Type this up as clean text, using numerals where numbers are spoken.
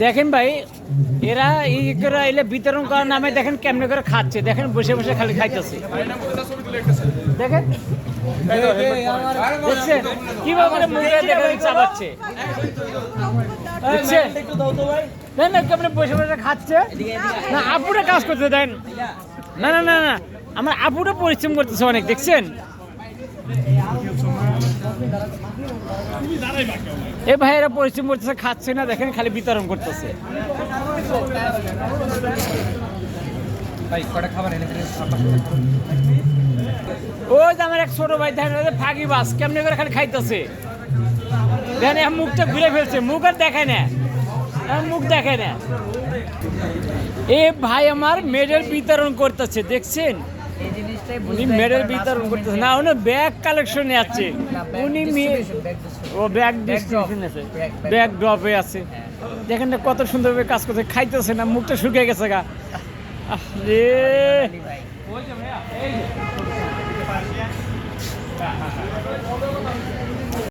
দেখেন ভাই, এরা এই করে এলে বিতরণ করার নামে দেখেন কেমনে করে খাচ্ছে, দেখেন বসে বসে খালি খাইতেছে। দেখেন দেখছেন কিভাবে মুখে দেখেন চাবাচ্ছে, দেখছেন না কেমনে বসে বসে খাচ্ছে। না আপুরা কাজ করতে দেন, না না না না আমার আপুরা পরিশ্রম করতেছে অনেক, দেখছেন এ ভাইয়েরা পরিশ্রম করতেছে, খাচ্ছে না, দেখেন খালি বিতরণ করতেছে। ওই যে আমার এক ছোট ভাই দেখেন ফাঁকি বাস কেমনে করে খালি খাইতেছে, দেখেন মুখটা ঘুরে ফেলছে, মুখ আর দেখায় না, মুখ দেখায় না। এ ভাই আমার মেডেল বিতরণ করতেছে, দেখছেন উনি মেডেল বিতরণ করতেছে না, উনি ব্যাগ কালেকশনে আছে, উনি ও ব্যাগ ডিস্ট্রিবিউশন আছে, ব্যাগ ড্রপে আছে। দেখেন না কত সুন্দরভাবে কাজ করছে, খাইতেছে না, মুখটা শুকিয়ে গেছে গা। রে